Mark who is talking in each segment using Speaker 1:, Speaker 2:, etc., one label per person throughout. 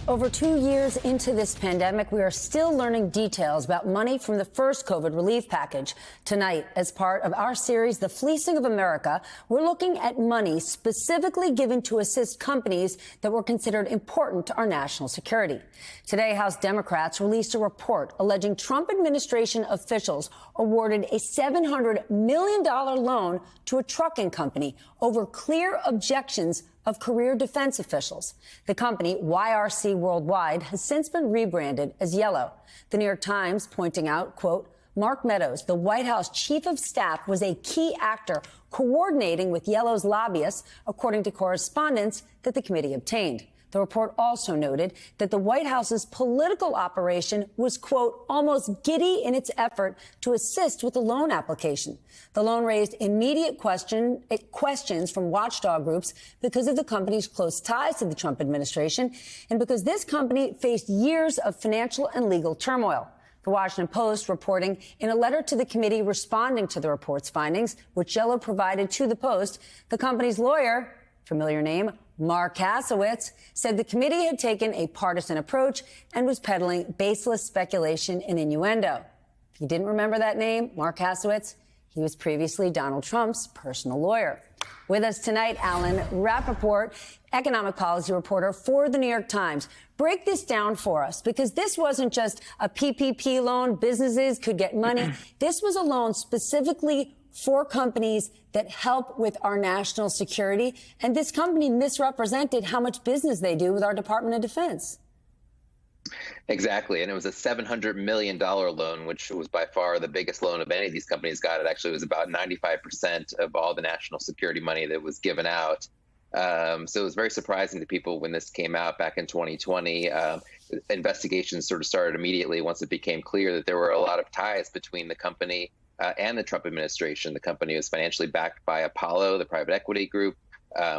Speaker 1: Over 2 years into this pandemic, we are still learning details about money from the first COVID relief package. Tonight, as part of our series, The Fleecing of America, we're looking at money specifically given to assist companies that were considered important to our national security. Today, House Democrats released a report alleging Trump administration officials awarded a $700 million loan to a trucking company over clear objections of career defense officials. The company, YRC Worldwide, has since been rebranded as Yellow. The New York Times pointing out, quote, Mark Meadows, the White House chief of staff, was a key actor coordinating with Yellow's lobbyists, according to correspondence that the committee obtained. The report also noted that the White House's political operation was, quote, almost giddy in its effort to assist with the loan application. The loan raised immediate questions from watchdog groups because of the company's close ties to the Trump administration and because this company faced years of financial and legal turmoil. The Washington Post reporting in a letter to the committee responding to the report's findings, which Yellow provided to the Post, the company's lawyer, familiar name, Mark Kasowitz, said the committee had taken a partisan approach and was peddling baseless speculation and innuendo. If you didn't remember that name, Mark Kasowitz, he was previously Donald Trump's personal lawyer. With us tonight, Alan Rappaport, economic policy reporter for the New York Times. Break this down for us, because this wasn't just a PPP loan. Businesses could get money. This was a loan specifically for companies that help with our national security. And this company misrepresented how much business they do with our Department of Defense.
Speaker 2: Exactly. And it was a $700 million loan, which was by far the biggest loan of any of these companies got. It actually was about 95% of all the national security money that was given out. So it was very surprising to people when this came out back in 2020. Investigations sort of started immediately once it became clear that there were a lot of ties between the company and the Trump administration. The company was financially backed by Apollo, the private equity group,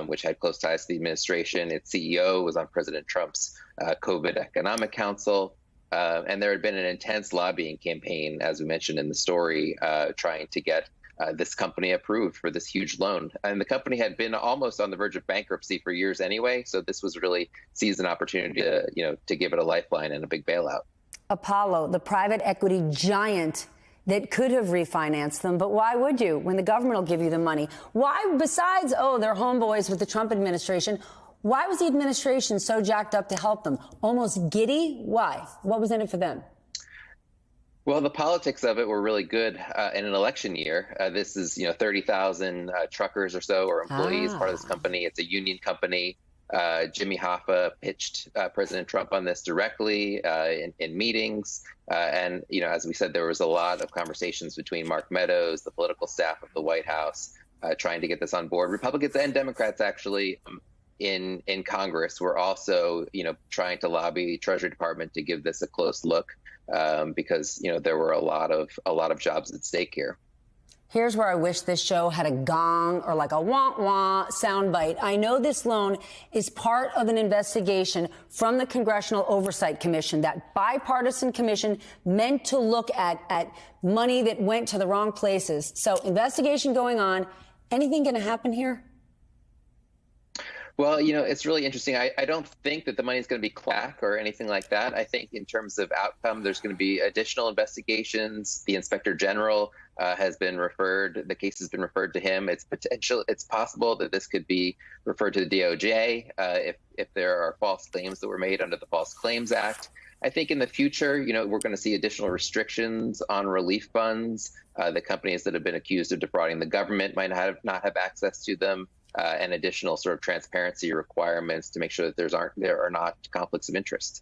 Speaker 2: which had close ties to the administration. Its CEO was on President Trump's COVID Economic Council. And there had been an intense lobbying campaign, as we mentioned in the story, trying to get this company approved for this huge loan. And the company had been almost on the verge of bankruptcy for years anyway. So this was really seized an opportunity to give it a lifeline and a big bailout.
Speaker 1: Apollo, the private equity giant that could have refinanced them. But why would you when the government will give you the money? Why, besides, they're homeboys with the Trump administration, why was the administration so jacked up to help them? Almost giddy? Why? What was in it for them?
Speaker 2: Well, the politics of it were really good in an election year. This is, 30,000 truckers or so or employees, part of this company. It's a union company. Jimmy Hoffa pitched President Trump on this directly in meetings. And, as we said, there was a lot of conversations between Mark Meadows, the political staff of the White House, trying to get this on board. Republicans and Democrats actually in Congress were also, trying to lobby Treasury Department to give this a close look because, there were a lot of jobs at stake here.
Speaker 1: Here's where I wish this show had a gong or like a wah-wah soundbite. I know this loan is part of an investigation from the Congressional Oversight Commission, that bipartisan commission meant to look at money that went to the wrong places. So investigation going on. Anything going to happen here?
Speaker 2: Well, it's really interesting. I don't think that the money is going to be quack or anything like that. I think in terms of outcome, there's going to be additional investigations. The Inspector General has been referred. The case has been referred to him. It's possible that this could be referred to the DOJ if there are false claims that were made under the False Claims Act. I think in the future, we're going to see additional restrictions on relief funds. The companies that have been accused of defrauding the government might not have access to them. And additional sort of transparency requirements to make sure that there are not conflicts of interest.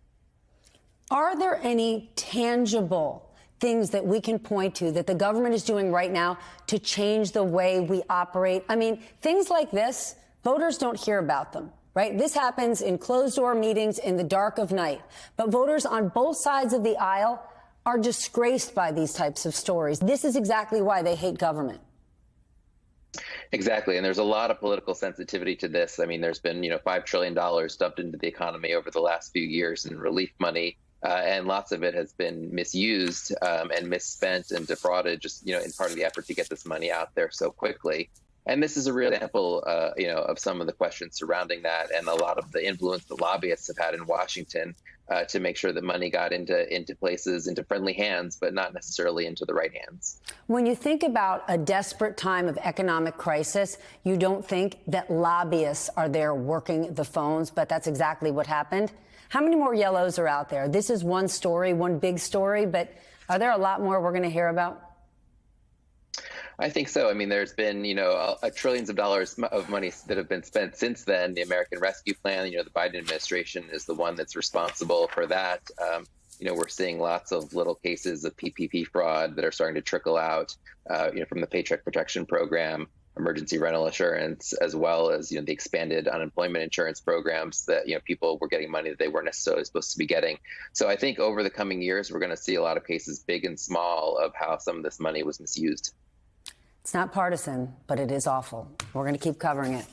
Speaker 1: Are there any tangible things that we can point to that the government is doing right now to change the way we operate? I mean, things like this, voters don't hear about them, right? This happens in closed-door meetings in the dark of night. But voters on both sides of the aisle are disgraced by these types of stories. This is exactly why they hate government.
Speaker 2: Exactly. And there's a lot of political sensitivity to this. I mean, there's been, $5 trillion dumped into the economy over the last few years in relief money. And lots of it has been misused and misspent and defrauded just, in part of the effort to get this money out there so quickly. And this is a real example, of some of the questions surrounding that, and a lot of the influence the lobbyists have had in Washington to make sure that money got into places, into friendly hands, but not necessarily into the right hands.
Speaker 1: When you think about a desperate time of economic crisis, you don't think that lobbyists are there working the phones, but that's exactly what happened. How many more yellows are out there? This is one story, one big story, but are there a lot more we're going to hear about?
Speaker 2: I think so. I mean, there's been, trillions of dollars of money that have been spent since then. The American Rescue Plan, the Biden administration is the one that's responsible for that. We're seeing lots of little cases of PPP fraud that are starting to trickle out, from the Paycheck Protection Program, emergency rental insurance, as well as, the expanded unemployment insurance programs that, people were getting money that they weren't necessarily supposed to be getting. So I think over the coming years, we're going to see a lot of cases, big and small, of how some of this money was misused.
Speaker 1: It's not partisan, but it is awful. We're going to keep covering it.